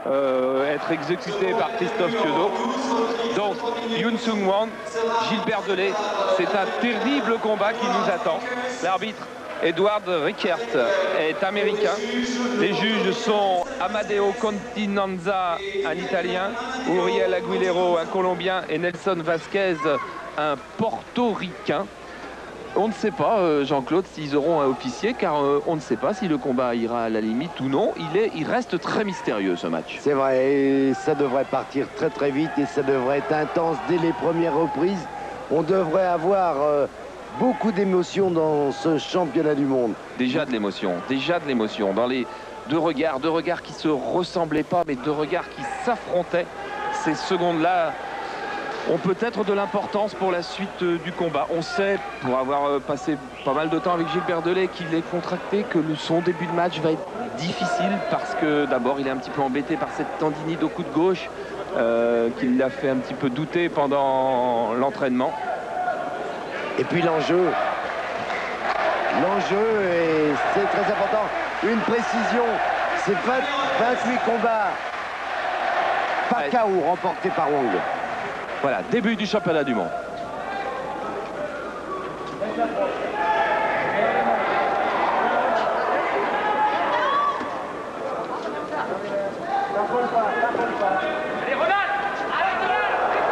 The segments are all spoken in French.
être exécuté par Christophe Thieudeau. Donc, Yoon Sung-won, Gilbert Delay, c'est un terrible combat qui nous attend. L'arbitre Edward Rickert est américain. Les juges sont Amadeo Continanza, un Italien, Uriel Aguilero, un Colombien, et Nelson Vasquez, un Portoricain. On ne sait pas, Jean-Claude, s'ils auront un officier, car on ne sait pas si le combat ira à la limite ou non. Il reste très mystérieux, ce match. C'est vrai, et ça devrait partir très très vite et ça devrait être intense dès les premières reprises. On devrait avoir beaucoup d'émotions dans ce championnat du monde. Déjà de l'émotion. Dans les deux regards qui se ressemblaient pas, mais deux regards qui s'affrontaient. Ces secondes-là ont peut-être de l'importance pour la suite du combat. On sait, pour avoir passé pas mal de temps avec Gilbert Delay, qu'il est contracté, que son début de match va être difficile parce que d'abord il est un petit peu embêté par cette tendinite au coude gauche qui l'a fait un petit peu douter pendant l'entraînement. Et puis l'enjeu, et c'est très important, une précision, c'est 28 combats par KO remportés par Wong. Voilà, début du championnat du monde.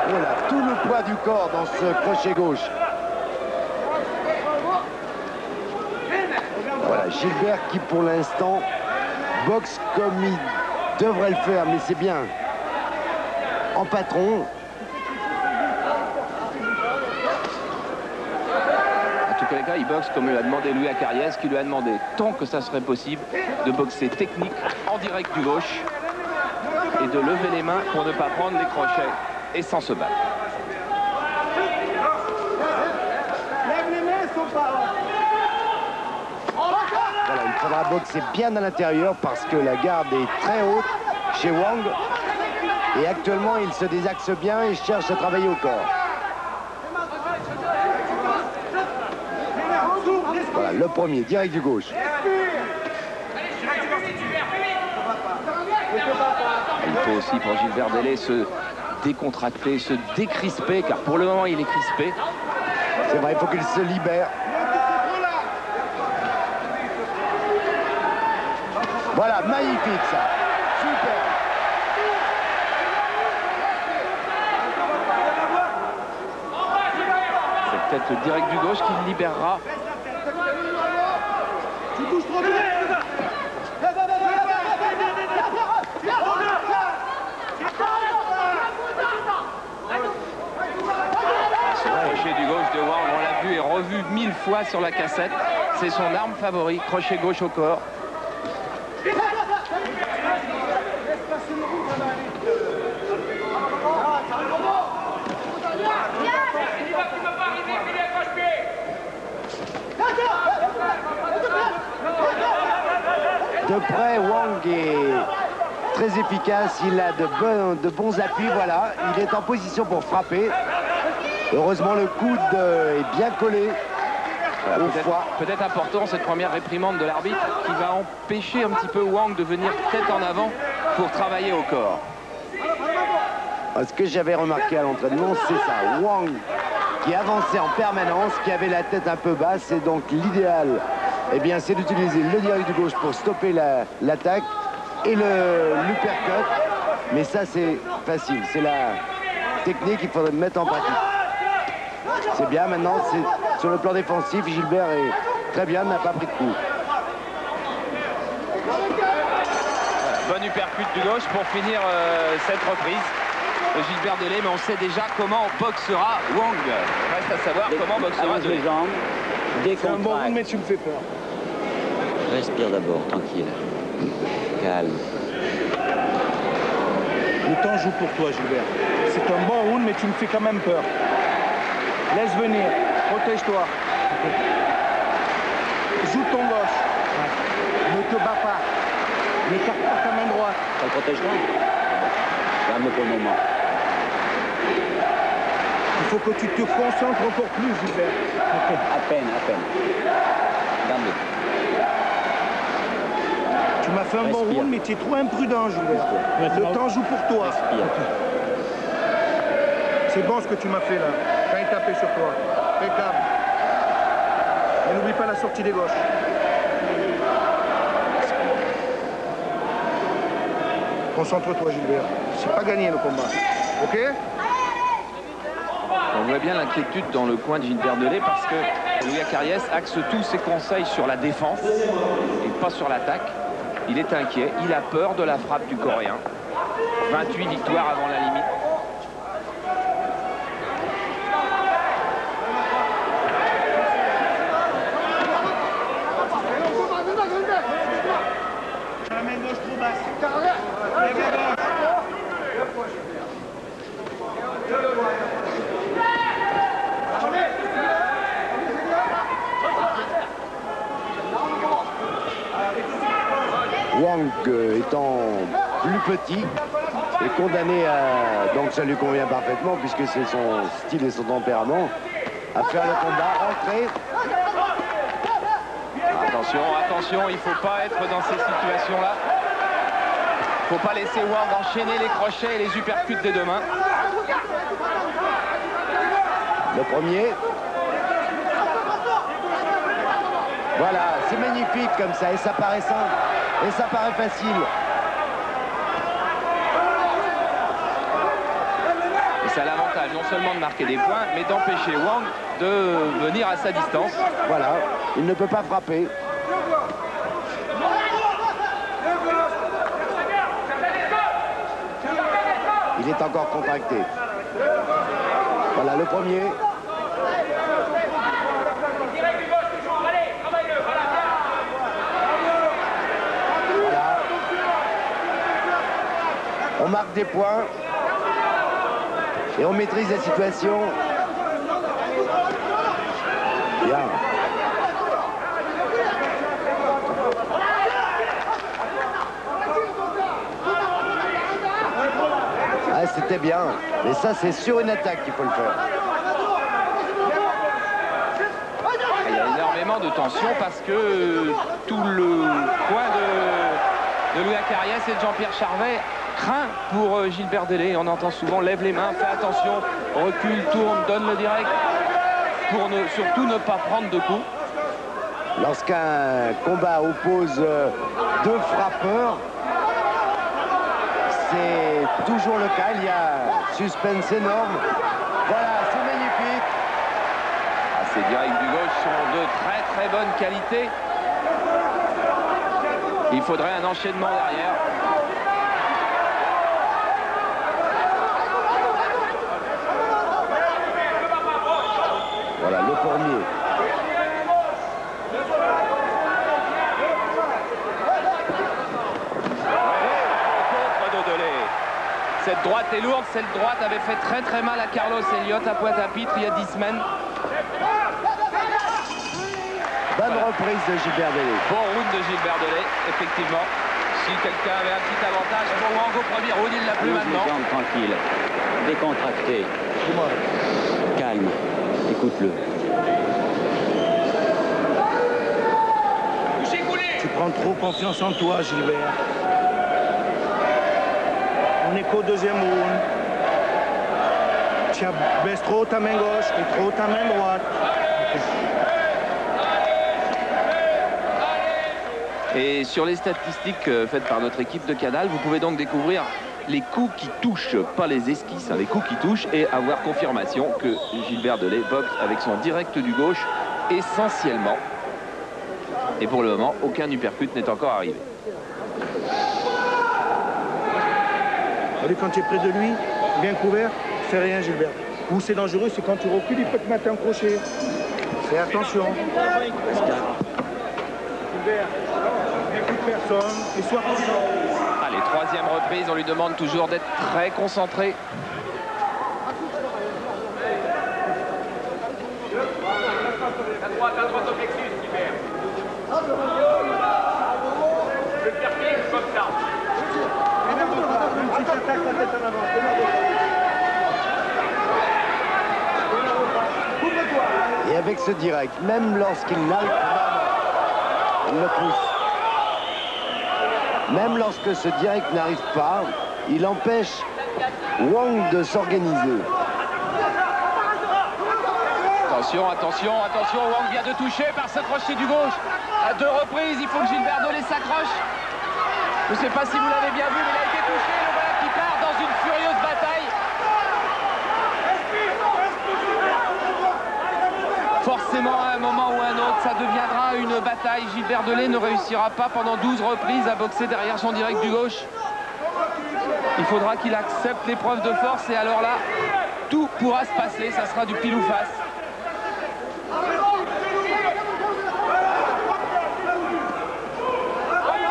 Voilà, tout le poids du corps dans ce crochet gauche. Voilà, Gilbert qui pour l'instant boxe comme il devrait le faire, mais c'est bien. En patron. En tout cas, les gars, il boxe comme lui a demandé Louis Acariès, qui lui a demandé, tant que ça serait possible, de boxer technique en direct du gauche et de lever les mains pour ne pas prendre les crochets et sans se battre. Voilà, il faudra boxer bien à l'intérieur parce que la garde est très haute chez Wong. Et actuellement, il se désaxe bien et cherche à travailler au corps. Voilà, le premier, direct du gauche. Il faut aussi pour Gilbert Delay se décontracter, se décrisper, car pour le moment il est crispé. C'est vrai, il faut qu'il se libère. Voilà, magnifique ça. Super. C'est peut-être le direct du gauche qui le libérera. Tu bouges trop vite. Crochet du gauche de Wang, on l'a vu et revu 1000 fois sur la cassette. C'est son arme favorite, crochet gauche au corps. De près, Wang est très efficace, il a de bons appuis, voilà. Il est en position pour frapper. Heureusement, le coude est bien collé au foie. Peut-être important cette première réprimande de l'arbitre qui va empêcher un petit peu Wang de venir tête en avant pour travailler au corps. Ce que j'avais remarqué à l'entraînement, c'est ça. Wang qui avançait en permanence, qui avait la tête un peu basse, et donc l'idéal, eh bien, c'est d'utiliser le direct du gauche pour stopper l'attaque et l'uppercut. Mais ça, c'est facile. C'est la technique qu'il faudrait mettre en pratique. C'est bien, maintenant, c'est sur le plan défensif, Gilbert est très bien, n'a pas pris de coup. Bon uppercut du gauche pour finir cette reprise. Gilbert Delay, mais on sait déjà comment boxera Wang. Reste à savoir comment boxera Delay. C'est un bon round, mais tu me fais peur. Respire d'abord, tranquille. Calme. Le temps joue pour toi, Gilbert. C'est un bon round, mais tu me fais quand même peur. Laisse venir. Protège-toi. Joue ton gauche. Ne te bats pas. N'écarte pas ta main droite. Ça le protège-toi? Calme pour le moment. Il faut que tu te concentres encore plus, Gilbert. À peine, à peine. Garde-le. Tu m'as fait un bon Respire. round, mais tu es trop imprudent, Gilbert. Le temps joue pour toi. Respire. C'est bon ce que tu m'as fait là. Quand il tapait sur toi. Fais calme. Et n'oublie pas la sortie des gauches. Concentre-toi, Gilbert. C'est pas gagné le combat. Ok? On voit bien l'inquiétude dans le coin de Gilbert Delay parce que Louis Acariès axe tous ses conseils sur la défense et pas sur l'attaque. Il est inquiet, il a peur de la frappe du Coréen. 28 victoires avant la limite. La main gauche trop basse. Lève la gauche. Wang étant plus petit est condamné à, donc ça lui convient parfaitement puisque c'est son style et son tempérament, à faire le combat, rentrer. Attention, attention, il ne faut pas être dans ces situations-là. Il ne faut pas laisser Wang enchaîner les crochets et les uppercuts des deux mains. Le premier. Voilà, c'est magnifique comme ça et ça paraît simple et ça paraît facile. Et ça a l'avantage non seulement de marquer des points, mais d'empêcher Wang de venir à sa distance. Voilà, il ne peut pas frapper. Il est encore contracté. Voilà le premier. Voilà. On marque des points. Et on maîtrise la situation. Bien. Ah, c'était bien. Mais ça, c'est sur une attaque qu'il faut le faire. Il y a énormément de tension parce que tout le coin de Louis Acariès et de Jean-Pierre Charvet craint pour Gilbert Delay. On entend souvent lève les mains, fais attention, recule, tourne, donne le direct pour surtout ne pas prendre de coups. Lorsqu'un combat oppose deux frappeurs, c'est toujours le cas. Il y a un suspense énorme. Voilà, c'est magnifique. Ah, ces directs du gauche sont de très très bonne qualité. Il faudrait un enchaînement derrière. Voilà, le premier. Cette droite est lourde, cette droite avait fait très très mal à Carlos Elliott à Pointe-à-Pitre il y a 10 semaines. Bonne reprise de Gilbert Delay. Bon round de Gilbert Delay, effectivement. Si quelqu'un avait un petit avantage pour Wang au premier round, il l'a plus Bouge les maintenant. jambes tranquille. Décontracté. Calme. Écoute-le. Tu prends trop confiance en toi, Gilbert. On est qu'au deuxième round. Tu baisses trop ta main gauche et trop ta main droite. Et sur les statistiques faites par notre équipe de Canal, vous pouvez donc découvrir les coups qui touchent, pas les esquisses, hein, les coups qui touchent, et avoir confirmation que Gilbert Delay boxe avec son direct du gauche essentiellement. Et pour le moment, aucun uppercut n'est encore arrivé. Allez, quand tu es près de lui, bien couvert, fais rien, Gilbert. Où c'est dangereux, c'est quand tu recules, il peut te mettre un crochet. Fais attention. Gilbert, n'écoute personne et sois patient. Allez, troisième reprise, on lui demande toujours d'être très concentré. À droite au plexus, Gilbert. Le perquet, comme ça. Une petite attaque, la tête en avant. Et avec ce direct, même lorsqu'il n'a le combat, il le pousse. Même lorsque ce direct n'arrive pas, il empêche Wang de s'organiser. Attention, attention, attention, Wang vient de toucher par ce crochet du gauche. À 2 reprises, il faut que Gilbert Dolé s'accroche. Je ne sais pas si vous l'avez bien vu, mais il a été touché. Le voilà qui part dans une furieuse bataille. Forcément, à un moment ou à un autre, ça deviendra une bataille. Gilbert Dolé ne réussira pas pendant 12 reprises à boxer derrière son direct du gauche. Il faudra qu'il accepte l'épreuve de force et alors là, tout pourra se passer. Ça sera du pile ou face.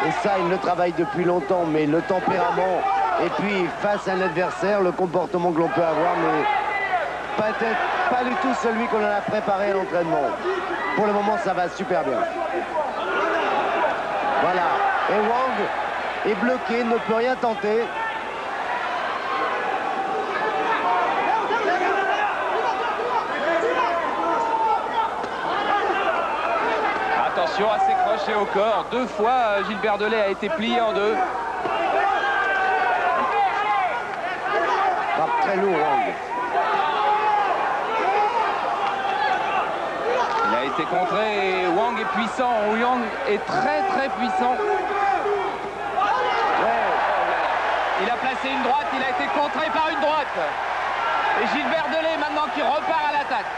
Et ça, il le travaille depuis longtemps, mais le tempérament, et puis face à un adversaire, le comportement que l'on peut avoir, mais peut-être pas du tout celui qu'on a préparé à l'entraînement. Pour le moment, ça va super bien. Voilà. Et Wang est bloqué, ne peut rien tenter. Attention à ses crochets au corps. 2 fois, Gilbert Dolé a été plié en 2. Frappe très lourd, Wang. Il a été contré et Wang est puissant. Wang est très puissant. Ouais. Il a placé une droite, il a été contré par une droite. Et Gilbert Dolé maintenant qui repart à l'attaque.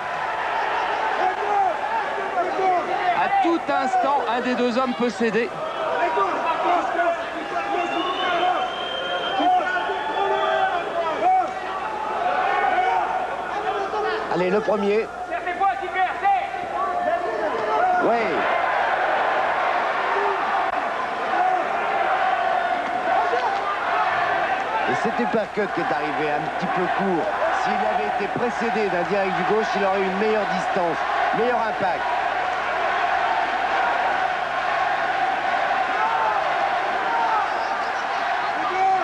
À tout instant, un des 2 hommes peut céder. Allez, le premier. Oui. Et cet uppercut qui est arrivé un petit peu court, s'il avait été précédé d'un direct du gauche, il aurait eu une meilleure distance, meilleur impact.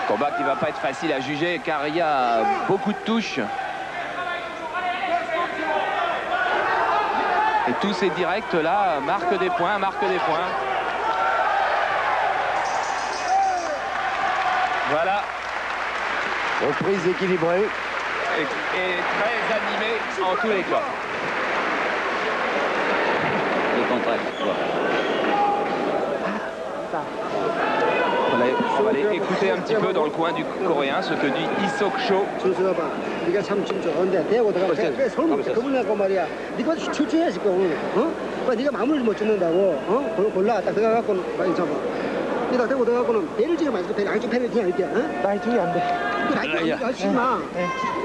Combat qui va pas être facile à juger car il y a beaucoup de touches. Et tous ces directs là marquent des points, Voilà. Reprise équilibrée. Et très animé en tous les cas. Les contracts. On va aller écouter un petit peu dans le coin du Coréen ce que dit Isok Cho. 준수가 봐. 네가 참 좋은데 대고 들어가 꽤 손을 그분하고 말이야. 네가 출중해야지 그 어? 네가 마무리를 못 짓는다고. 어? 골라 딱 들어가갖고 많이 잡아. 네가 대고 들어가고는 배를 지금 마시고 배를 안쪽 배를 그냥 이렇게. 어? 나이 중에 안 돼. 라이트 쉬지 마.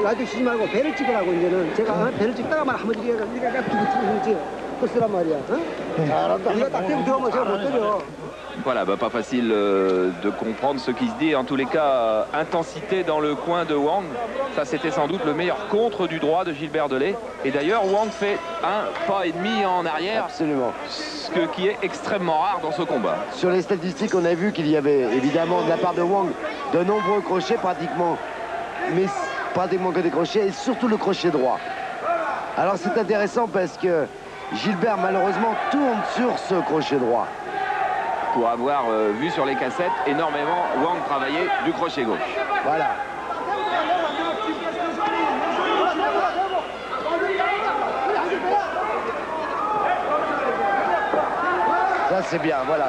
라이트 쉬지 말고 배를 찍으라고 이제는 제가 배를 찍다가만 한번 네가 찍지. 그 쓰란 말이야. 어? 잘한다. 네가 딱 대고 들어가면 제가 못 때려. Voilà, bah, pas facile de comprendre ce qui se dit. En tous les cas, intensité dans le coin de Wang. Ça, c'était sans doute le meilleur contre du droit de Gilbert Dolé. Et d'ailleurs, Wang fait un pas et demi en arrière. Absolument. Ce qui est extrêmement rare dans ce combat. Sur les statistiques, on a vu qu'il y avait évidemment de la part de Wang de nombreux crochets pratiquement, mais pratiquement que des crochets et surtout le crochet droit. Alors c'est intéressant parce que Gilbert malheureusement tourne sur ce crochet droit. Pour avoir vu sur les cassettes énormément Wang travailler du crochet gauche. Voilà. Ça c'est bien, voilà.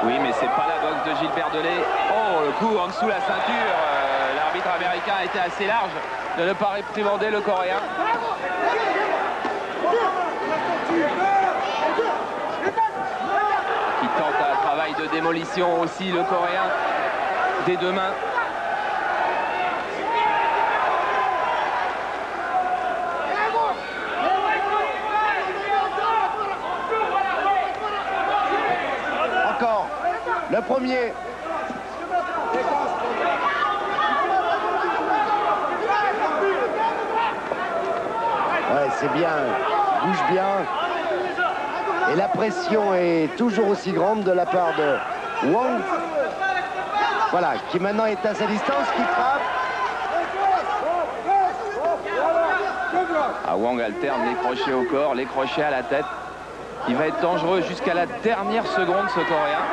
Oui, mais c'est pas la boxe de Gilbert Dolé. Oh, le coup en dessous la ceinture. L'arbitre américain a été assez large de ne pas réprimander le Coréen. Qui tente un travail de démolition aussi, le Coréen, des 2 mains. Encore, le premier. Ouais, c'est bien, bouge bien. Et la pression est toujours aussi grande de la part de Wang. Voilà, qui maintenant est à sa distance, qui frappe. Ah, Wang alterne les crochets au corps, les crochets à la tête. Il va être dangereux jusqu'à la dernière seconde, ce Coréen.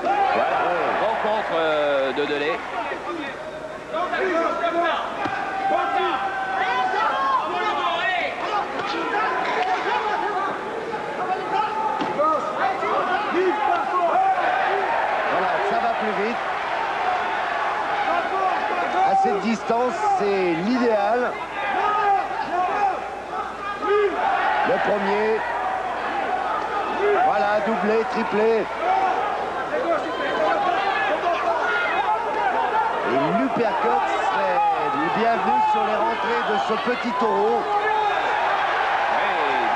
Voilà, bon contre de Delay. Voilà, ça va plus vite. À cette distance, c'est l'idéal. Le premier. Voilà, doublé, triplé. Et l'uppercut serait le bienvenu sur les rentrées de ce petit taureau. Oui,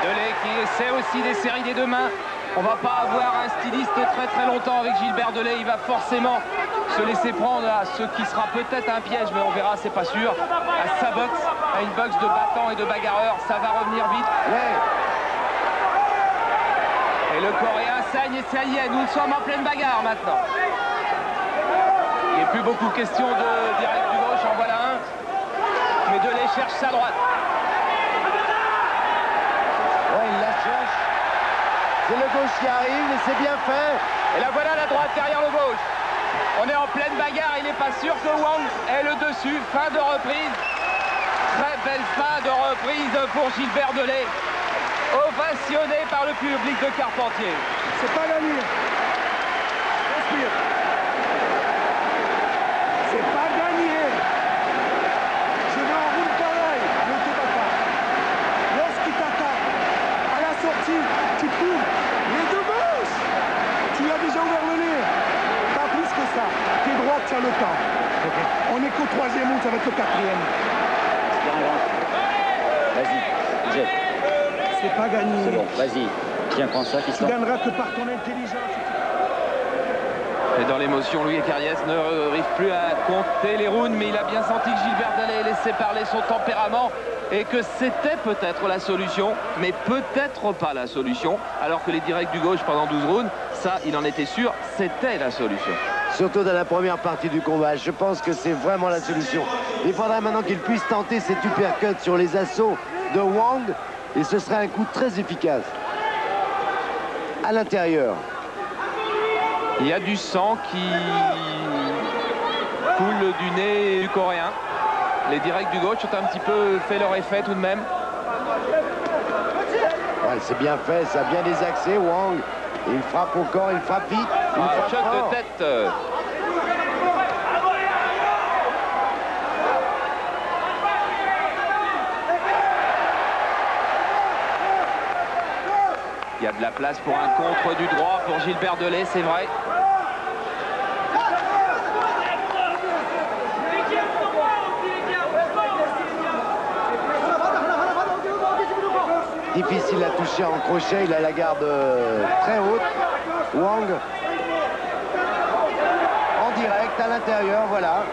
Delay qui essaie aussi des séries des deux mains. On va pas avoir un styliste très longtemps avec Gilbert Delay. Il va forcément se laisser prendre à ce qui sera peut-être un piège, mais on verra, c'est pas sûr. À sa boxe, à une boxe de battant et de bagarreur, ça va revenir vite. Ouais. Et le Coréen saigne et ça y est, nous sommes en pleine bagarre maintenant. Il n'est plus beaucoup question de direct du gauche, en voilà un. Mais Delay cherche sa droite. Ouais, il la cherche. C'est le gauche qui arrive et c'est bien fait. Et là voilà la droite derrière le gauche. On est en pleine bagarre, il n'est pas sûr que Wang ait le dessus. Fin de reprise. Très belle fin de reprise pour Gilbert Delay. Ovationné par le public de Carpentier. C'est pas gagné. Respire. C'est pas gagné. Je vais en roule pareil. Ne te bats pas. Lorsqu'il t'attaque, à la sortie, tu cours. Les deux gauches. Tu as déjà ouvert le nez. Pas plus que ça. T'es droit, tu as le temps. On est qu'au troisième round, ça va être le quatrième. Vas-y, jette. C'est pas gagné. C'est bon, vas-y. Tiens, prends ça, Tu gagneras que par ton intelligence. Et dans l'émotion, Louis Cariès ne arrive plus à compter les rounds, mais il a bien senti que Gilbert Delay laissait parler son tempérament et que c'était peut-être la solution, mais peut-être pas la solution, alors que les directs du gauche pendant 12 rounds, ça, il en était sûr, c'était la solution. Surtout dans la première partie du combat. Je pense que c'est vraiment la solution. Il faudrait maintenant qu'il puisse tenter cet uppercut sur les assauts de Wang et ce serait un coup très efficace. À l'intérieur. Il y a du sang qui coule du nez du Coréen. Les directs du gauche ont un petit peu fait leur effet tout de même. Ouais, c'est bien fait, ça a bien désaxé Wang. Il frappe au corps, il frappe vite. Il frappe Choc fort. de tête. Il y a de la place pour un contre du droit pour Gilbert Delay, c'est vrai. Difficile à toucher en crochet, il a la garde très haute. Wang en direct à l'intérieur, voilà.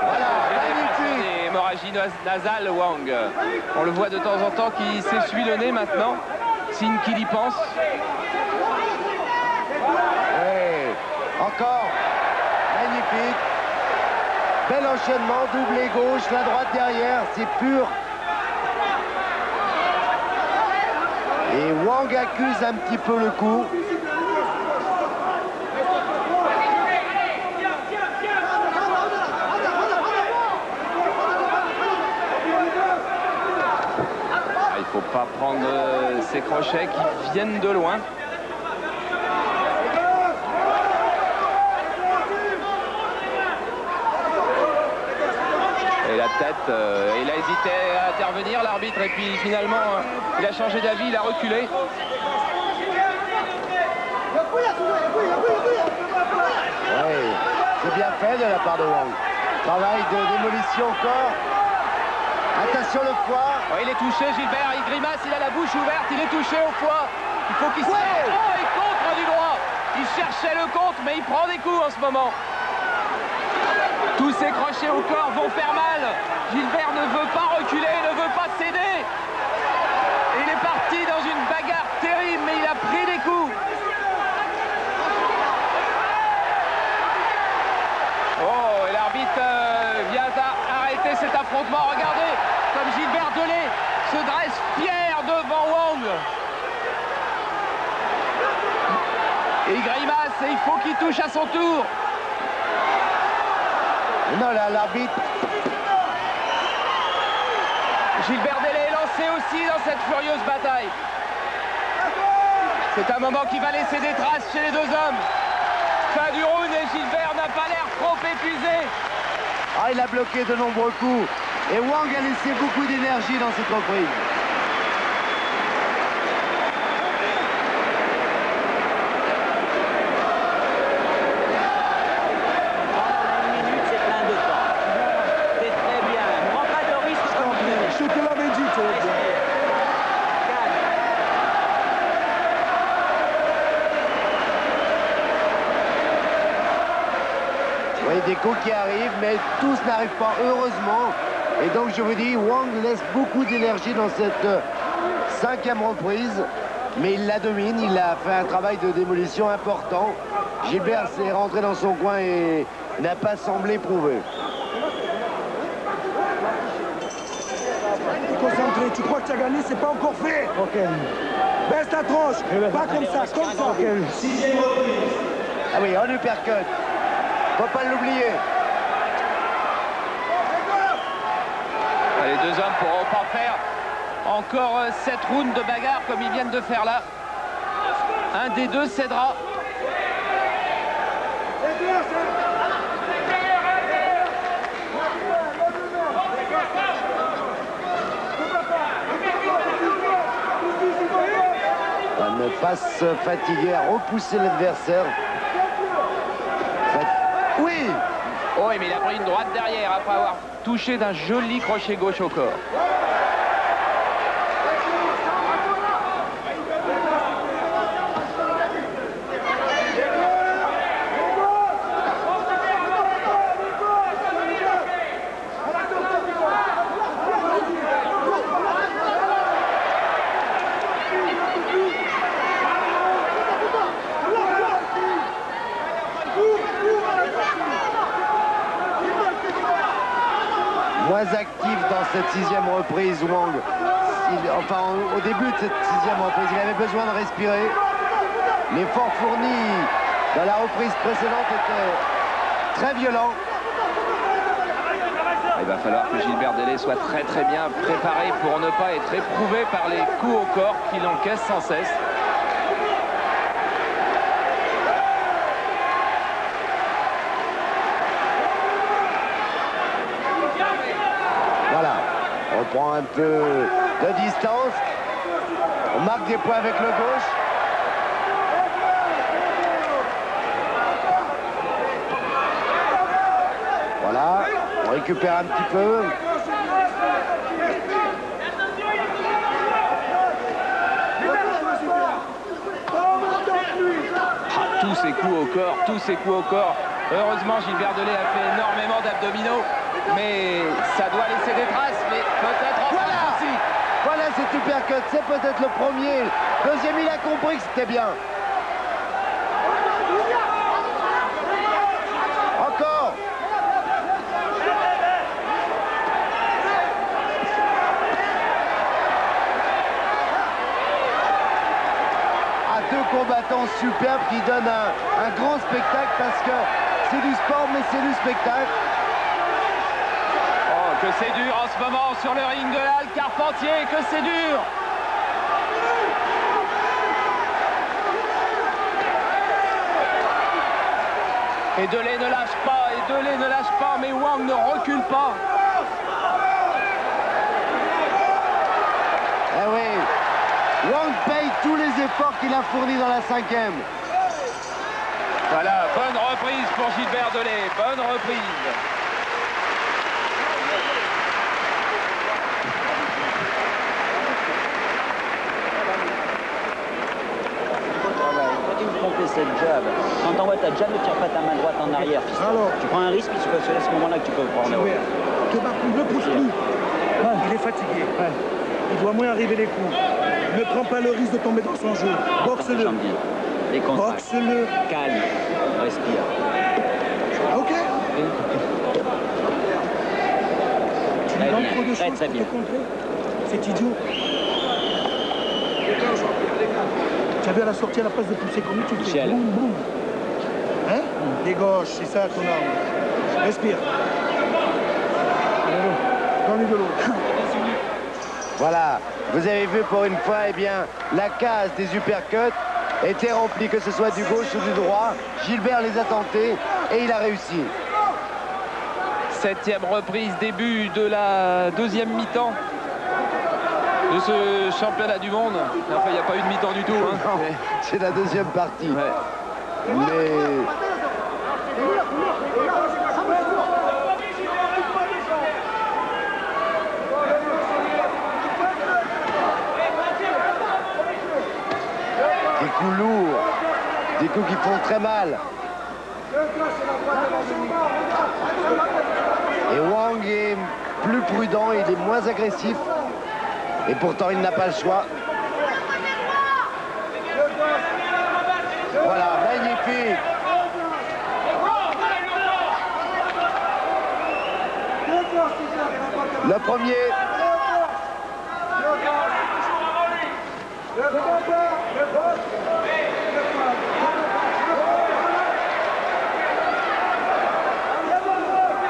Voilà, magnifique. Des hémorragies nasales, Wang. On le voit de temps en temps qui s'essuie le nez maintenant. Signe qu'il y pense. Ouais. Encore. Magnifique. Bel enchaînement, doublé gauche, la droite derrière, c'est pur. Et Wang accuse un petit peu le coup. Il ne faut pas prendre ces crochets qui viennent de loin. Et la tête, il a hésité à intervenir l'arbitre et puis finalement il a changé d'avis, il a reculé. Oui, c'est bien fait de la part de Wang. Travail de démolition au corps. Attention le foie. Ouais, il est touché Gilbert, il grimace, il a la bouche ouverte, il est touché au foie. Il faut qu'il se... Ouais. Oh, il contre du droit. Il cherchait le contre, mais il prend des coups en ce moment. Tous ces crochets au corps vont faire mal. Gilbert ne veut pas reculer, ne veut pas céder. Il est parti dans une bagarre terrible, mais il a pris des coups. affrontement. Regardez comme Gilbert Delay se dresse fier devant Wang. Et il grimace et il faut qu'il touche à son tour. Non, là, l'arbitre. Gilbert Delay est lancé aussi dans cette furieuse bataille. C'est un moment qui va laisser des traces chez les deux hommes. Fin du round et Gilbert n'a pas l'air trop épuisé. Ah, il a bloqué de nombreux coups. Et Wang a laissé beaucoup d'énergie dans cette reprise. Des coups qui arrivent, mais tous n'arrivent pas, heureusement. Et donc, je vous dis, Wang laisse beaucoup d'énergie dans cette 5e reprise, mais il la domine, il a fait un travail de démolition important. Gilbert s'est rentré dans son coin et n'a pas semblé prouver. Concentré, tu crois que tu as gagné, c'est pas encore fait. Ok. Baisse ta tronche, pas comme ça, comme ça. Okay. Ah oui, on uppercut. Faut pas l'oublier. Les deux hommes pourront pas faire encore 7 rounds de bagarre comme ils viennent de faire là. Un des deux cédera. Ne pas se fatiguer à repousser l'adversaire. Oui! Oh, mais il a pris une droite derrière après avoir touché d'un joli crochet gauche au corps. Moins actif dans cette 6e reprise, Wang. Enfin, au début de cette 6e reprise, il avait besoin de respirer. L'effort fourni dans la reprise précédente était très violent. Il va falloir que Gilbert Delay soit très bien préparé pour ne pas être éprouvé par les coups au corps qu'il encaisse sans cesse. On prend un peu de distance. On marque des points avec le gauche. Voilà. On récupère un petit peu. Tous ces coups au corps, tous ces coups au corps. Heureusement, Gilbert Delay a fait énormément d'abdominaux. Mais ça doit laisser des traces, mais peut-être en voilà aussi. Voilà cet uppercut, c'est peut-être le premier. Deuxième, il a compris que c'était bien. Encore. Ah, deux combattants superbes qui donnent un grand spectacle parce que c'est du sport, mais c'est du spectacle. Que c'est dur en ce moment sur le ring de la Halle Carpentier, que c'est dur. Et Delay ne lâche pas, mais Wang ne recule pas. Eh oui, Wang paye tous les efforts qu'il a fournis dans la 5e. Voilà, bonne reprise pour Gilbert Delay, bonne reprise. Cette jab. Quand t'envoies ta jab, ne tire pas ta main droite en arrière. Alors, tu prends un risque, c'est à ce moment-là que tu peux prendre. Ne pousse plus. Il est fatigué. Il doit moins arriver les coups. Ne prends pas le risque de tomber dans son jeu. Boxe-le. Boxe-le. Calme. Respire. Ok. Tu lui de choses très pour bien. te contrer. C'est idiot. Tu as vu à la sortie à la place de pousser comme tu le fais. Michel. Boum, boum. Hein? Des gauches, c'est ça ton arme. Respire. Donne-lui de l'eau. Voilà, vous avez vu pour une fois, eh bien, la case des uppercuts était remplie, que ce soit du gauche ou du droit. Gilbert les a tentés et il a réussi. 7e reprise, début de la deuxième mi-temps de ce championnat du monde. Enfin, il n'y a pas eu de mi-temps du tout. Hein. Non, c'est la deuxième partie. Ouais. Mais des coups lourds, des coups qui font très mal. Et Wang est plus prudent, il est moins agressif. Et pourtant, il n'a pas le choix. Voilà, magnifique. Le premier.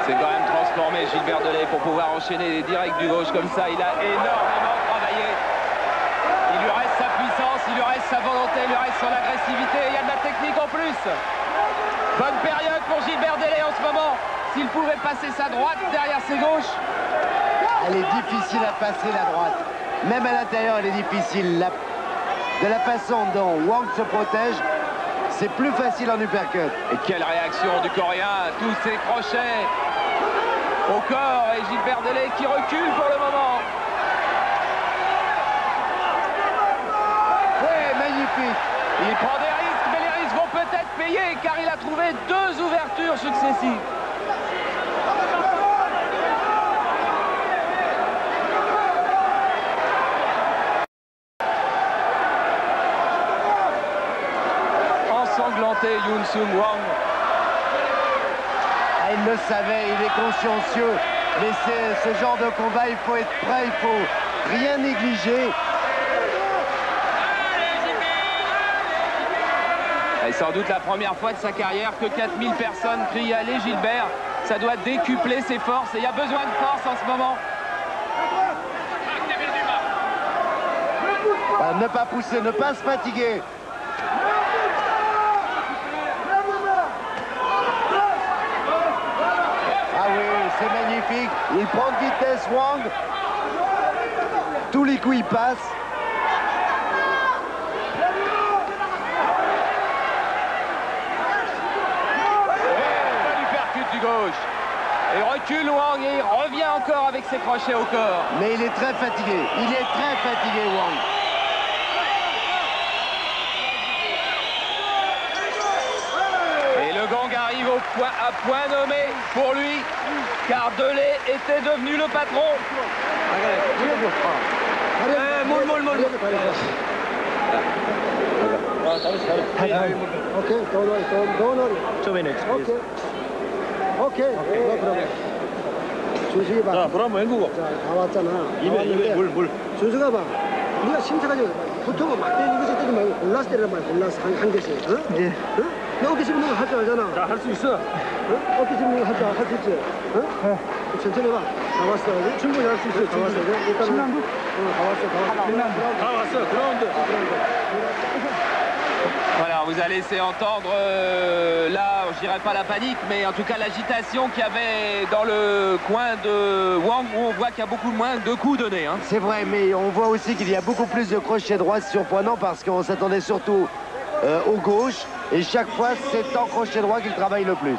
C'est quand même transformé Gilbert Delay pour pouvoir enchaîner les directs du gauche comme ça. Il a énormément travaillé. Il lui reste sa puissance, il lui reste sa volonté, il lui reste son agressivité. Il y a de la technique en plus. Bonne période pour Gilbert Delay en ce moment. S'il pouvait passer sa droite derrière ses gauches. Elle est difficile à passer, la droite. Même à l'intérieur, elle est difficile. De la façon dont Wang se protège, c'est plus facile en uppercut. Et quelle réaction du Coréen. Tous ses crochets au corps. Et Gilbert Delay qui recule pour le moment. Ouais, magnifique. Il prend des risques, mais les risques vont peut-être payer car il a trouvé 2 ouvertures successives. Ensanglanté Yoon Sung Wang. Ah, il le savait, il est consciencieux. Mais c'est ce genre de combat, il faut être prêt, il faut rien négliger. Et sans doute la première fois de sa carrière que 4000 personnes crient « Allez Gilbert !» Ça doit décupler ses forces et il y a besoin de force en ce moment. Voilà, ne pas pousser, ne pas se fatiguer. Ah oui, c'est magnifique. Il prend de vitesse, Wang. Tous les coups, il passe. Du gauche. Et recule Wang et il revient encore avec ses crochets au corps. Mais il est très fatigué. Il est très fatigué, Wang. Et le gong arrive à point nommé pour lui, car Delay était devenu le patron. Okay, don't worry. 2 minutes. 오케이. 그럼. 준수이 봐. 그럼 왼구고. 자, 다 왔잖아. 입에 물. 준수가 봐. 네가 심사가지고 보통은 막 때리는 것이 때리지 말고 골라서 때리란 말이야. 골라서 한 개씩. 어? 예. 어? 너 어깨 집는 거 할 줄 알잖아. 자, 할 수 있어. 어? 어깨 집는 거 할 수 있지? 어? 천천히 해봐. 다 왔어. 충분히 할 수 있어. 다 왔어. 일단은. 신남도? 다 왔어. 다 왔어. 그라운드. Voilà, on vous a laissé entendre là, je dirais pas la panique, mais en tout cas l'agitation qu'il y avait dans le coin de Wang, où on voit qu'il y a beaucoup moins de coups donnés. Hein. C'est vrai, mais on voit aussi qu'il y a beaucoup plus de crochets droits, surprenant parce qu'on s'attendait surtout au gauche. Et chaque fois, c'est en crochet droit qu'il travaille le plus.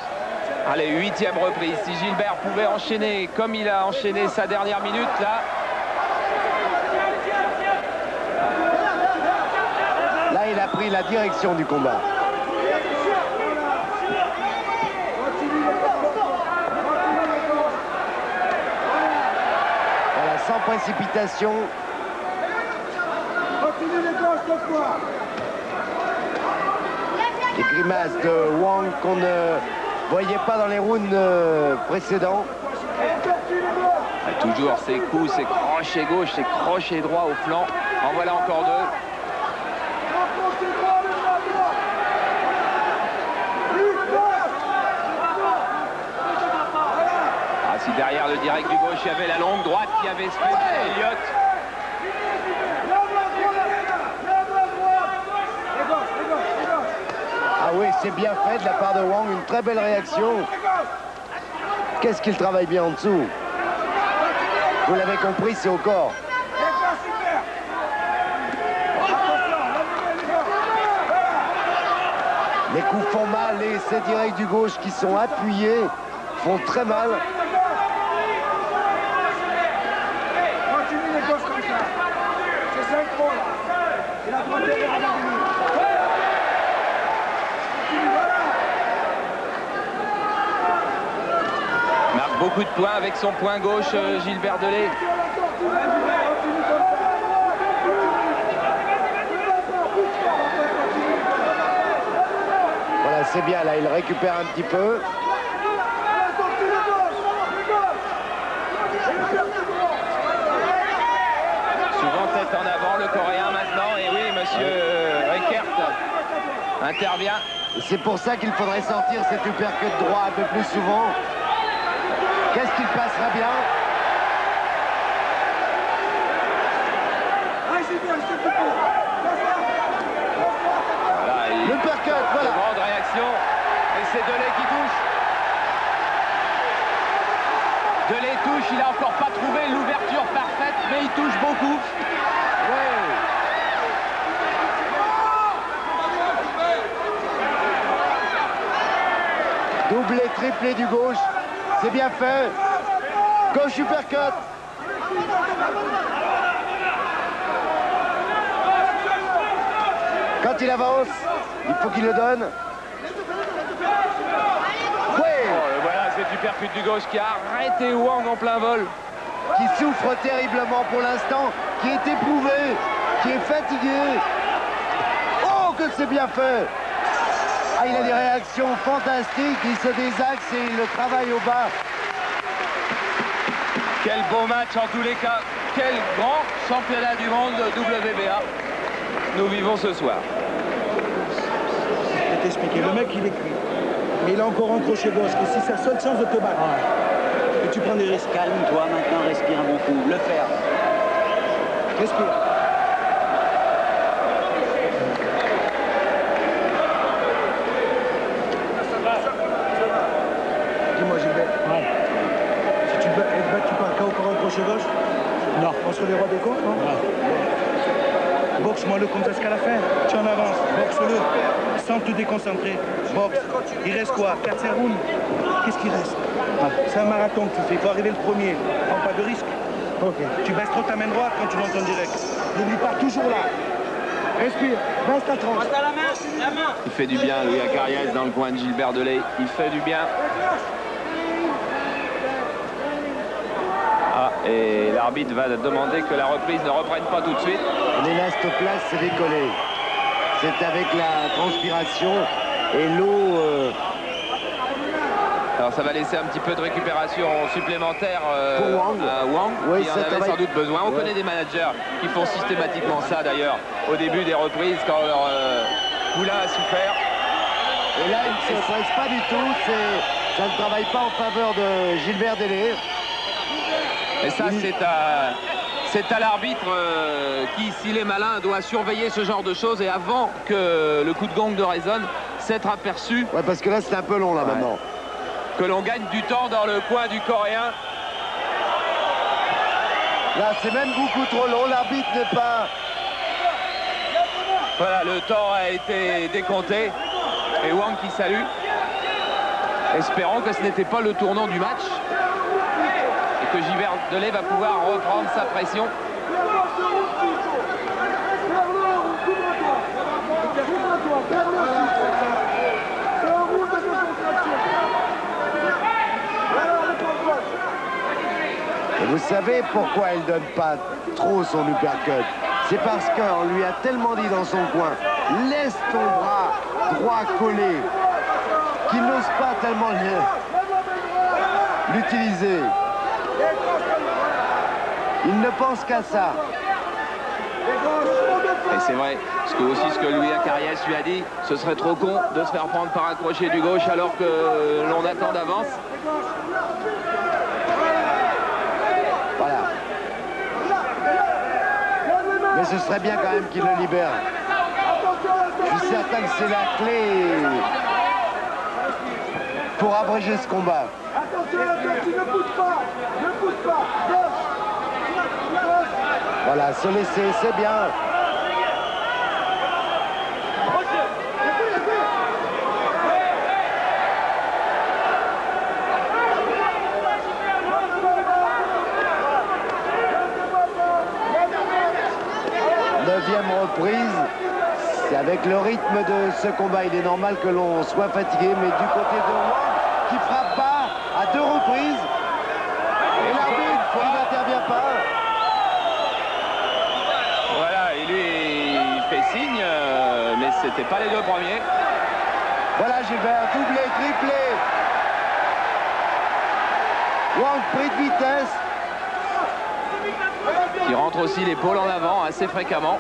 Allez, 8e reprise. Si Gilbert pouvait enchaîner comme il a enchaîné sa dernière minute, là. Là, il a pris la direction du combat. Voilà, sans précipitation. Les grimaces de Wang qu'on ne voyait pas dans les rounds précédents. Toujours ses coups, ses crochets gauche, ses crochets droit au flanc. En voilà encore deux. Ah, si derrière le direct du gauche, il y avait la longue droite qui avait Spencer Elliott. Ah oui, c'est bien fait de la part de Wang, une très belle réaction. Qu'est-ce qu'il travaille bien en dessous? Vous l'avez compris, c'est au corps. Les coups font mal et ces directs du gauche qui sont appuyés font très mal. Continue les gauches comme ça. C'est 5 points là. Et la droite est à la venir. Marque beaucoup de points avec son poing gauche, Gilbert Delay. Voilà, c'est bien là, il récupère un petit peu. Souvent tête en avant, le Coréen maintenant. Et oui, monsieur Rickert intervient. C'est pour ça qu'il faudrait sortir cet uppercut droit un peu plus souvent. Qu'est-ce qu'il passera bien? Voilà, L'uppercut, voilà. grande réaction. Et c'est Delay qui touche. Delay touche, il n'a encore pas trouvé l'ouverture parfaite, mais il touche beaucoup. Ouais. Doublé, triplé du gauche. C'est bien fait. Gauche uppercut. Quand il avance, il faut qu'il le donne. Oui. Oh, voilà, cet uppercut du gauche qui a arrêté Wang en plein vol. Qui souffre terriblement pour l'instant, qui est éprouvé, qui est fatigué. Oh, que c'est bien fait! Ah, il a des réactions fantastiques, il se désaxe et il le travaille au bas. Quel beau match en tous les cas. Quel grand championnat du monde WBA nous vivons ce soir. Je vais t'expliquer, le mec il est cuit. Mais il a encore un crochet gauche et c'est sa seule chance de te battre. Et tu prends des risques. Calme-toi maintenant, respire un bon coup. Le faire. Respire. Dis-moi Gilbert. Ouais. Si tu veux être battu par KO par un crochet gauche, Non. on serait les rois des comptes, non? Ouais. Boxe-moi-le comme ça jusqu'à la fin. Tu en avances, boxe-le. Sans te déconcentrer. Boxe. Il reste quoi? 4-5 rounds? Qu'est-ce qu'il reste? C'est un marathon que tu fais. Il faut arriver le premier. Prends pas de risque. Ok. Tu baisses trop ta main droite quand tu montes en direct. N'oublie pas, toujours là. Respire. Baisse ta tranche. Il fait du bien, Louis Acariès, dans le coin de Gilbert Delay. Il fait du bien. Ah, et l'arbitre va demander que la reprise ne reprenne pas tout de suite. L'élastoplast s'est décollé. C'est avec la transpiration et l'eau. Alors ça va laisser un petit peu de récupération supplémentaire Pour Wang. à Wang, Oui, qui en ça avait travaille. sans doute besoin. On connaît des managers qui font systématiquement ça d'ailleurs au début des reprises quand leur poulain a souffert. Et là, il ne se presse pas du tout. Ça ne travaille pas en faveur de Gilbert Delay. Et ça, c'est à l'arbitre qui, s'il est malin, doit surveiller ce genre de choses. Et avant que le coup de gong ne résonne, s'être aperçu Ouais, parce que là, c'est un peu long, là, maintenant. que l'on gagne du temps dans le coin du Coréen. Là, c'est même beaucoup trop long. L'arbitre n'est pas... Voilà, le temps a été décompté. Et Wang qui salue. Espérons que ce n'était pas le tournant du match. Et que Gilbert Delay va pouvoir reprendre sa pression. Et vous savez pourquoi elle ne donne pas trop son uppercut? C'est parce qu'on lui a tellement dit dans son coin, laisse ton bras droit collé, qu'il n'ose pas tellement l'utiliser. Il ne pense qu'à ça. Et c'est vrai, ce que Louis Acariès lui a dit, ce serait trop con de se faire prendre par un crochet du gauche alors que l'on attend d'avance. Voilà. Mais ce serait bien quand même qu'il le libère. Je suis certain que c'est la clé pour abréger ce combat. Attention, tu ne pousses pas. Ne pousse pas. Voilà, se laisser, c'est bien. Neuvième reprise. C'est avec le rythme de ce combat. Il est normal que l'on soit fatigué, mais du côté de Wang qui frappe bas à 2 reprises. Et l'arbitre, il n'intervient pas. Voilà, et lui, il fait signe, mais c'était pas les 2 premiers. Voilà Gilbert, doublé, triplé. Wang pris de vitesse. Qui rentre aussi l'épaule en avant assez fréquemment.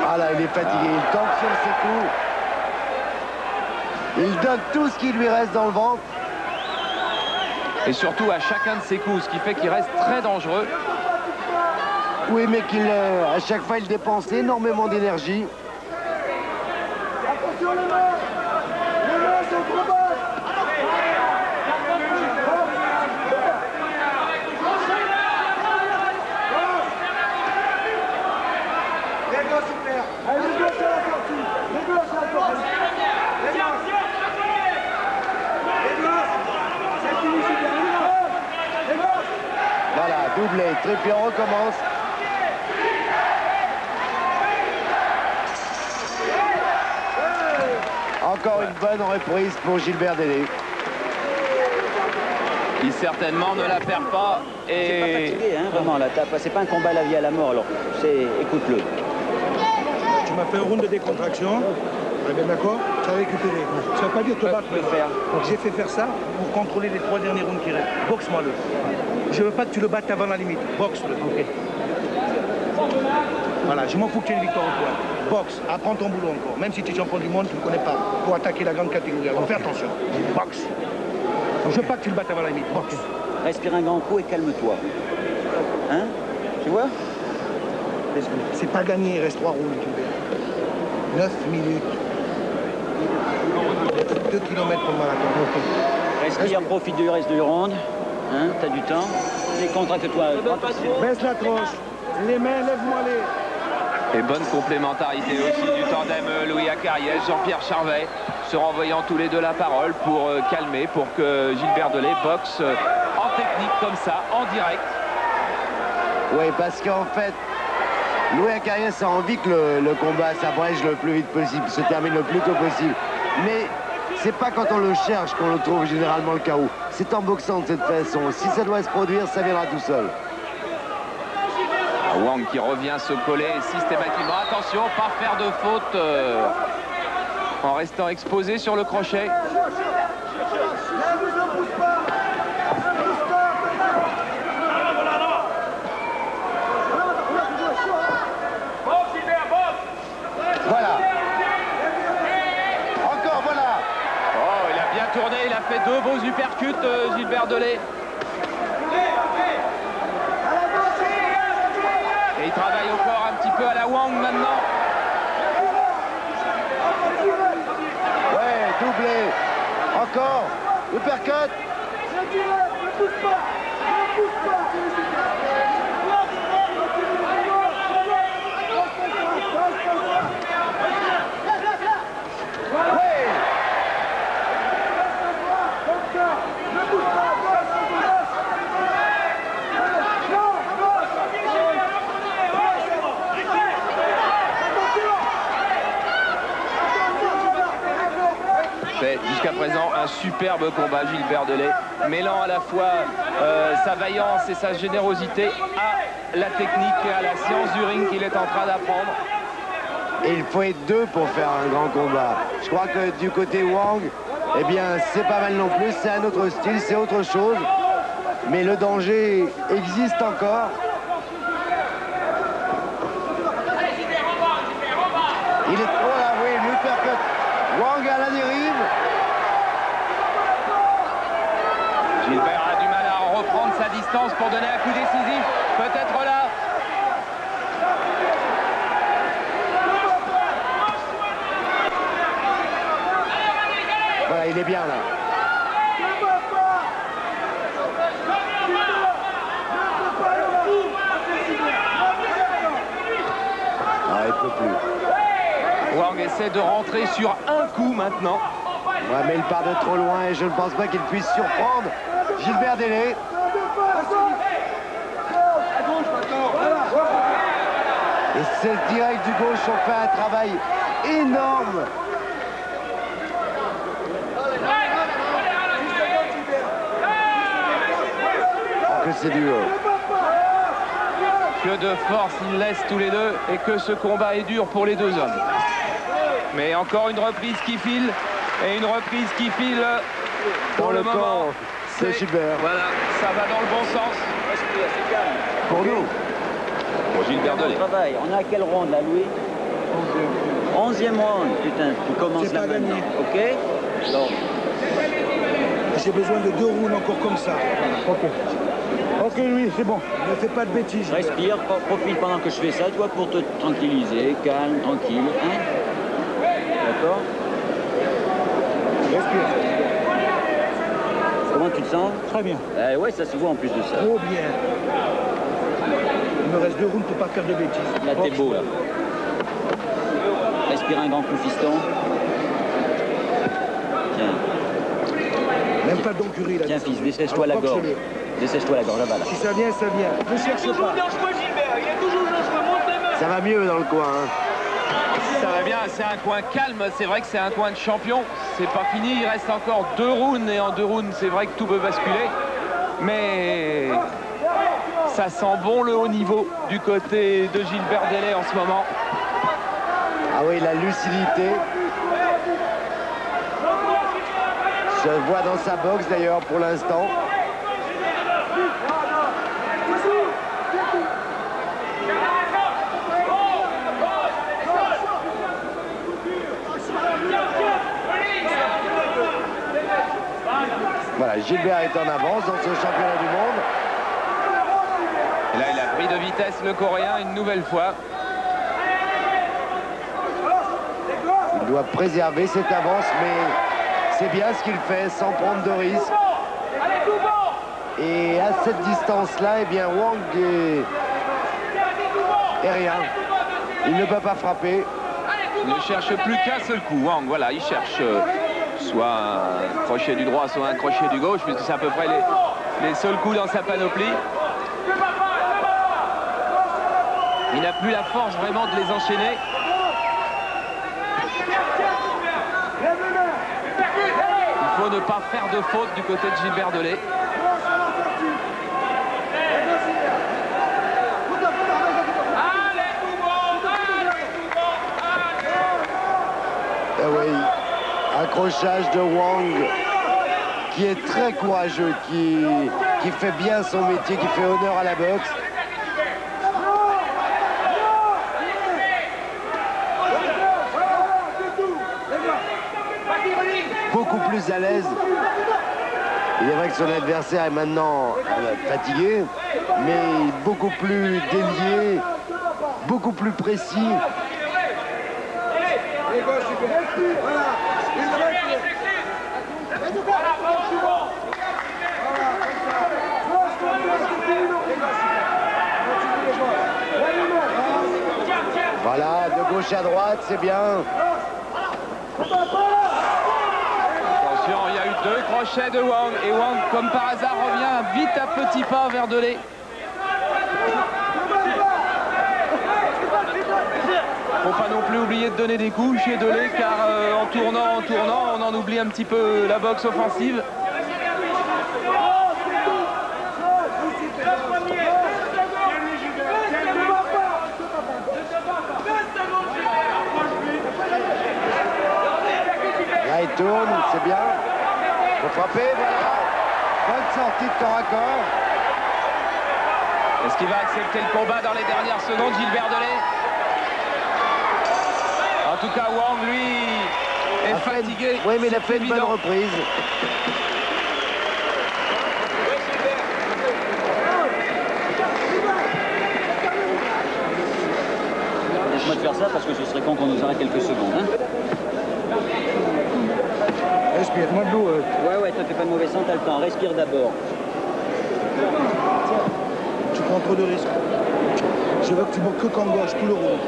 Ah là, il est fatigué, il tombe sur ses coups. Il donne tout ce qui lui reste dans le ventre. Et surtout à chacun de ses coups, ce qui fait qu'il reste très dangereux. Oui, mais à chaque fois, il dépense énormément d'énergie. Attention les mains. Les mains sont trop basses. Les gars, super. Allez, les gars, c'est la sortie. Les gars, c'est la sortie. Les gars, c'est fini, super. Les gars. Voilà, doublé, triplé, on recommence. Encore une bonne reprise pour Gilbert Délé. Il certainement ne la perd pas. C'est pas Et fatigué, hein, vraiment, là. C'est pas un combat à la vie à la mort, alors. Écoute-le. Tu m'as fait un round de décontraction. On est bien d'accord? Tu as récupéré. Ça ne veut pas dire te battre. Tu peux faire. Donc j'ai fait faire ça pour contrôler les 3 derniers rounds qui restent. Boxe-moi-le. Je ne veux pas que tu le battes avant la limite. Boxe-le. Ok. Voilà, je m'en fous que tu aies une victoire au point. Boxe, apprends ton boulot encore. Même si tu es champion du monde, tu ne me connais pas. Pour attaquer la grande catégorie. Alors fais attention. Boxe. Je ne veux pas que tu le battes avant la limite. Boxe. Respire un grand coup et calme-toi. Hein? Tu vois? C'est pas gagné, il reste 3 rounds. 9 minutes. 2 km pour le marathon. Respire, profite du reste du round. Hein? T'as du temps. Décontracte-toi. Baisse la tronche. Les mains, lève-moi-les. Et bonne complémentarité aussi du tandem Louis Acariès, Jean-Pierre Charvet, se renvoyant tous les deux la parole pour calmer, pour que Gilbert Delay boxe en technique comme ça, en direct. Oui, parce qu'en fait, Louis Acariès a envie que le combat s'abrège le plus vite possible, se termine le plus tôt possible. Mais c'est pas quand on le cherche qu'on le trouve généralement le chaos. C'est en boxant de cette façon. Si ça doit se produire, ça viendra tout seul. Wang qui revient se coller systématiquement. Attention, pas faire de faute en restant exposé sur le crochet. Voilà. Encore, voilà. Oh, il a bien tourné, il a fait 2 beaux uppercuts, Gilbert Delay. Et il travaille au corps un petit peu à la Wang maintenant. Ouais, doublé. Encore. Uppercut. Ne pousse pas. Ne pousse pas. C'est jusqu'à présent un superbe combat, Gilbert Delay, mêlant à la fois sa vaillance et sa générosité à la technique et à la science du ring qu'il est en train d'apprendre. Et il faut être deux pour faire un grand combat. Je crois que du côté Wang, eh bien, c'est pas mal non plus. C'est un autre style, c'est autre chose. Mais le danger existe encore. Il est trop là, oui, l'uppercut. Wang à la dérive. Gilbert a du mal à reprendre sa distance pour donner un coup décisif. Peut-être là. Voilà, il est bien là. Ah, il peut plus. Wang essaie de rentrer sur un coup maintenant. Ouais, mais il part de trop loin et je ne pense pas qu'il puisse surprendre Gilbert Délé. Et c'est direct du gauche, on fait un travail énorme. Oh, que c'est dur. Que de force ils laissent tous les deux et que ce combat est dur pour les deux hommes. Mais encore une reprise qui file et une reprise qui file pour le moment. C'est Gilbert. Voilà, ça va dans le bon sens. Pour nous. Pour Gilbert Délé. Travail. On a quelle ronde là, Louis 11e round. Putain, tu commences C'est là pas maintenant. gagné. Ok. Alors, J'ai besoin de 2 rounds encore comme ça. Ok. Ok, Louis, c'est bon. Ne fais pas de bêtises. Gilbert. respire, profite pendant que je fais ça, tu vois, pour te tranquilliser, calme, tranquille. Hein, d'accord? Respire. Comment tu te sens? Très bien. Ouais, ça se voit en plus de ça. Trop bien. Il me reste 2 rounds pour pas faire de bêtises. Là, t'es beau, là. Respire un grand coup, fiston. Tiens, Même pas d'encurie là. tiens, fils, dessèche-toi la gorge. Dessèche-toi la gorge, là-bas, là. Si ça vient, ça vient. Ne cherche pas. Ça va mieux dans le coin. Hein. Ça va bien, c'est un coin calme, c'est vrai que c'est un coin de champion. C'est pas fini, il reste encore 2 rounds et en 2 rounds, c'est vrai que tout peut basculer. Mais ça sent bon le haut niveau du côté de Gilbert Délé en ce moment. Ah oui, la lucidité. Se voit dans sa boxe d'ailleurs pour l'instant. Voilà, Gilbert est en avance dans ce championnat du monde. Et là, il a pris de vitesse le Coréen une nouvelle fois. Il doit préserver cette avance, mais c'est bien ce qu'il fait sans prendre de risques. Et à cette distance-là, eh bien, Wang est rien. Il ne peut pas frapper. Il ne cherche plus qu'un seul coup. Wang, voilà, il cherche soit un crochet du droit, soit un crochet du gauche, puisque c'est à peu près les seuls coups dans sa panoplie. Il n'a plus la force vraiment de les enchaîner. Il faut ne pas faire de faute du côté de Gilbert Délé. Eh oui, accrochage de Wang qui est très courageux, qui fait bien son métier, qui fait honneur à la boxe. Beaucoup plus à l'aise. Il est vrai que son adversaire est maintenant fatigué, mais beaucoup plus délié, beaucoup plus précis. Voilà, de gauche à droite, c'est bien. Attention, il y a eu 2 crochets de Wang. Et Wang, comme par hasard, revient vite à petits pas vers Délé. Faut pas non plus oublier de donner des coups chez Délé, car en tournant, on en oublie un petit peu la boxe offensive. tourne, c'est bien. Faut frapper, voilà. Bonne sortie de corps à corps. Est-ce qu'il va accepter le combat dans les dernières secondes, Gilbert Delay? En tout cas, Wang, lui, est fatigué. Oui, mais il a fait une bonne reprise. Laisse-moi te faire ça parce que ce serait con qu'on nous arrête quelques secondes. Hein. Respire, moi de l'eau. Ouais, t'as fait pas de mauvais sang, t'as le temps. Respire d'abord. Tu prends trop de risques. Je veux que tu montes que comme gauche, tout le round.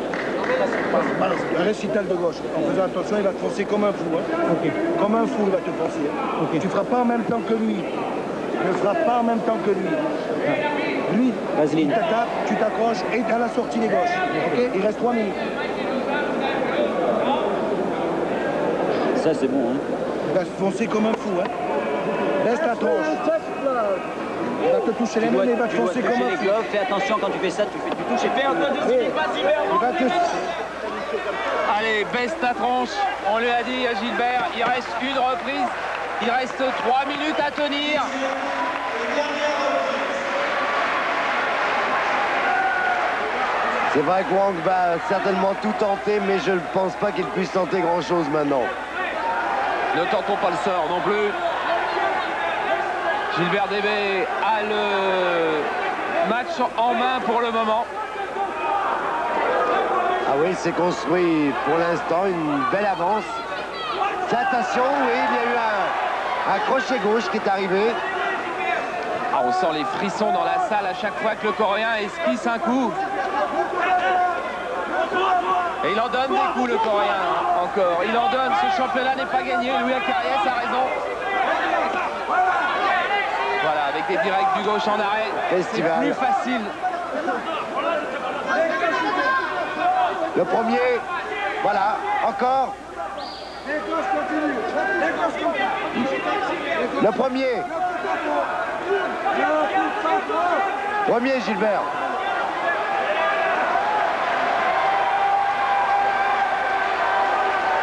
Un récital de gauche. En faisant attention, il va te foncer comme un fou. Hein. Okay. Comme un fou, il va te foncer. Okay. Tu ne feras pas en même temps que lui. Ne frappe pas en même temps que lui. Lui, il t'attaque, tu t'accroches et à la sortie des gauches. Okay. Il reste 3 minutes. Ça, c'est bon. Hein. Il va te foncer comme un fou. Hein. Laisse ta tronche. Il va te toucher les mains, il va te foncer comme un fou. Fais attention quand tu fais ça, tu touches et fais un peu de ce qui passe, il va te... Allez, baisse ta tronche. On lui a dit à Gilbert, il reste une reprise. Il reste 3 minutes à tenir. C'est vrai que Wang va certainement tout tenter, mais je ne pense pas qu'il puisse tenter grand-chose maintenant. Ne tentons pas le sort non plus. Gilbert Delay a le match en main pour le moment. Ah oui, c'est construit pour l'instant une belle avance. Attention, oui, il y a eu un crochet gauche qui est arrivé. Ah, on sent les frissons dans la salle à chaque fois que le Coréen esquisse un coup. Et il en donne des coups, le Coréen, encore. Il en donne, ce championnat n'est pas gagné. Louis Acariès a raison. Voilà, avec des directs du gauche en arrêt, c'est plus facile. Le premier, voilà, encore. Le premier. Premier, Gilbert.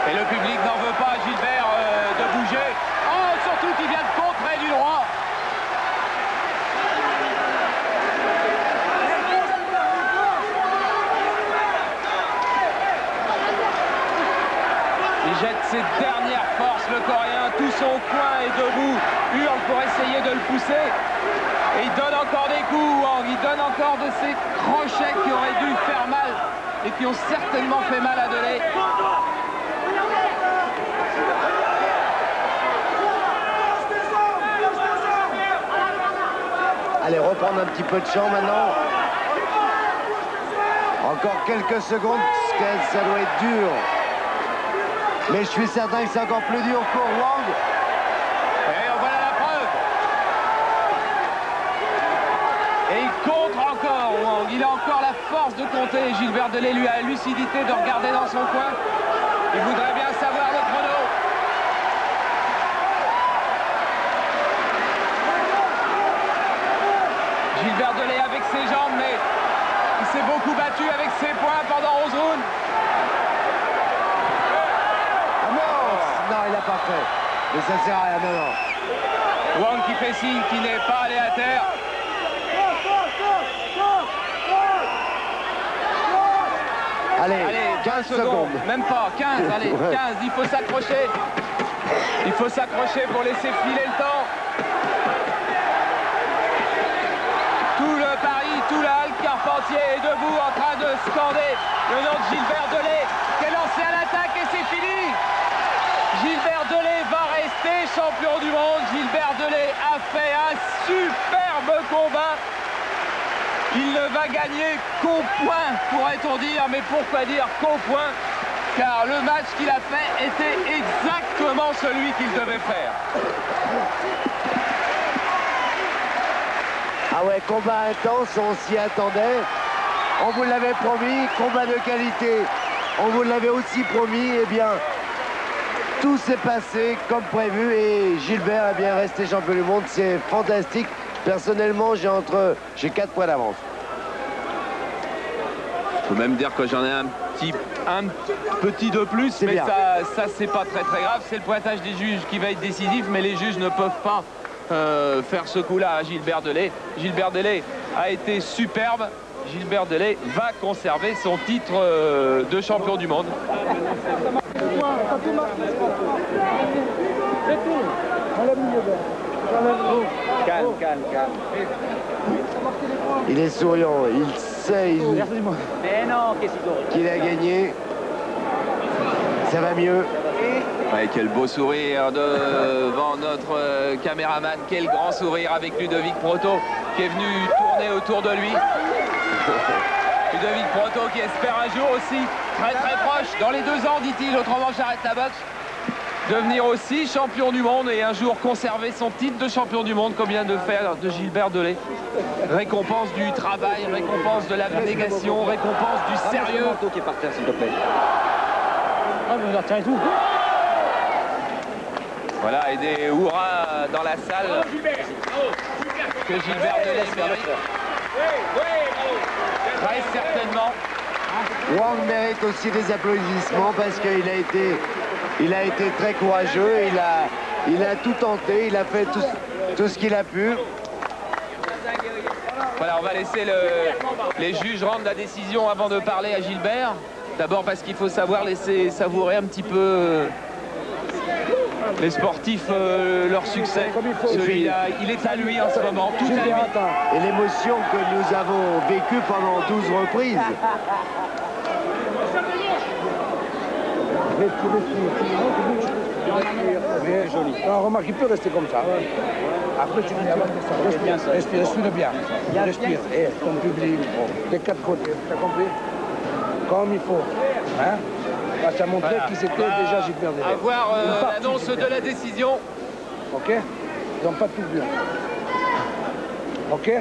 Et le public n'en veut pas à Gilbert de bouger. Oh, surtout qu'il vient de contrer du droit. Il jette ses dernières forces, le Coréen. Tout son coin est debout. Hurle pour essayer de le pousser. Et il donne encore des coups, Wang. Il donne encore de ces crochets qui auraient dû faire mal et qui ont certainement fait mal à Delay. Allez, reprendre un petit peu de champ maintenant. Encore quelques secondes, ça doit être dur. Mais je suis certain que c'est encore plus dur pour Wang. Et voilà la preuve. Et il contre encore, Wang. Il a encore la force de compter. Gilbert Delay lui a la lucidité de regarder dans son coin. Il voudrait bien savoir le chrono. Gilbert Delay avec ses jambes, mais il s'est beaucoup battu avec ses poings pendant 11 rounds. Non, il n'a pas fait. Mais ça sert à rien, non. Wang qui fait signe qu'il n'est pas allé à terre. Allez, 15 secondes. Même pas, 15, allez, 15. Il faut s'accrocher. Il faut s'accrocher pour laisser filer le temps. Tout le Paris, tout la halle Carpentier est debout en train de scander le nom de Gilbert Delay qui est lancé à l'attaque et c'est fini. Gilbert Delay va rester champion du monde. Gilbert Delay a fait un superbe combat. Il ne va gagner qu'au point, pourrait-on dire. Mais pourquoi dire qu'au point? Car le match qu'il a fait était exactement celui qu'il devait faire. Ah ouais, combat intense, on s'y attendait. On vous l'avait promis, combat de qualité. On vous l'avait aussi promis, eh bien, tout s'est passé comme prévu et Gilbert est bien resté champion du monde. C'est fantastique. Personnellement, j'ai 4 points d'avance. Je peux même dire que j'en ai un un petit de plus, mais bien. ça c'est pas très grave. C'est le pointage des juges qui va être décisif, mais les juges ne peuvent pas faire ce coup-là à Gilbert Delay. Gilbert Delay a été superbe. Gilbert Delay va conserver son titre de champion du monde. Calme, calme, calme. Il est souriant, il sait Mais non, qu'est-ce qu'il qu'il a gagné. Ça va mieux. Ouais, quel beau sourire devant notre caméraman. Quel grand sourire avec Ludovic Proto qui est venu tourner autour de lui. Ludovic Proto qui espère un jour aussi très proche, dans les 2 ans dit-il, autrement j'arrête la boxe, devenir aussi champion du monde et un jour conserver son titre de champion du monde comme vient de faire de Gilbert Delay. Récompense du travail, récompense de l'abnégation, récompense du sérieux. Qui est par terre, s'il te plaît. Voilà, et des hurrahs dans la salle que Gilbert Delay mérite. Très certainement. Wang mérite aussi des applaudissements parce qu'il a été très courageux, il a tout tenté, il a fait tout ce qu'il a pu. Voilà, on va laisser les juges rendre la décision avant de parler à Gilbert. D'abord parce qu'il faut savoir laisser savourer un petit peu les sportifs leur succès. Celui-là, il est à lui en ce moment, tout à lui. Et l'émotion que nous avons vécue pendant 12 reprises. Bien joli. Non, remarque, il peut rester comme ça. Après, tu respire, respire bien. Respire. Et ton public, des 4 côtés, tu as compris? Comme il faut. Hein? Ça a montré qui c'était déjà Gilbert Delay. À voir l'annonce de la décision. Ok? Ils n'ont pas tout bien. Ok?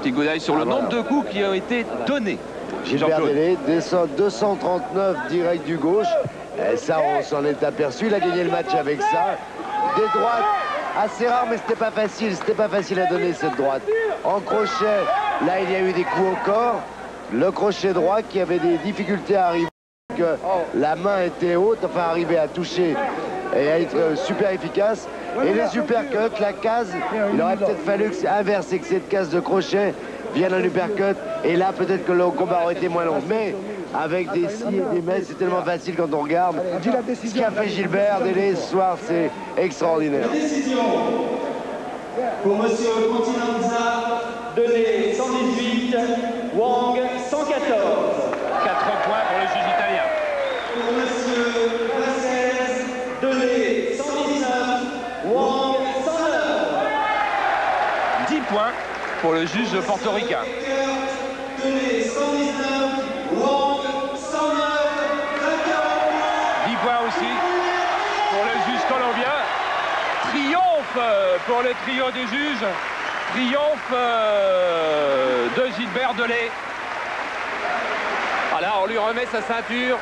Petit coup d'œil sur le nombre de coups qui ont été donnés. Gilbert Delay descend 239 direct du gauche. Et ça, on s'en est aperçu. Il a gagné le match avec ça. Des droites assez rares, mais c'était pas facile. C'était pas facile à donner cette droite. En crochet, là, il y a eu des coups au corps. Le crochet droit qui avait des difficultés à arriver. Que la main était haute, enfin arriver à toucher et à être super efficace. Et les uppercuts, la case, il aurait peut-être fallu inverser que cette case de crochet vienne en uppercut. Et là, peut-être que le combat aurait été moins long. Mais avec des scies et des messes, c'est tellement facile quand on regarde. Ce qu'a fait Gilbert Delay ce soir, c'est extraordinaire. Décision pour Monsieur Continenza, Delay 118, Wang 114. 4 points pour le juge italien. Pour Monsieur Vasquez, Delay 119, Wang 109. 10 points pour le juge portoricain. Delay 119, Wang 109, 10 points aussi pour le juge colombien. Triomphe pour le trio des juges. Triomphe de Gilbert Delay. Voilà, on lui remet sa ceinture.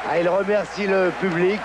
Ah, il remercie le public.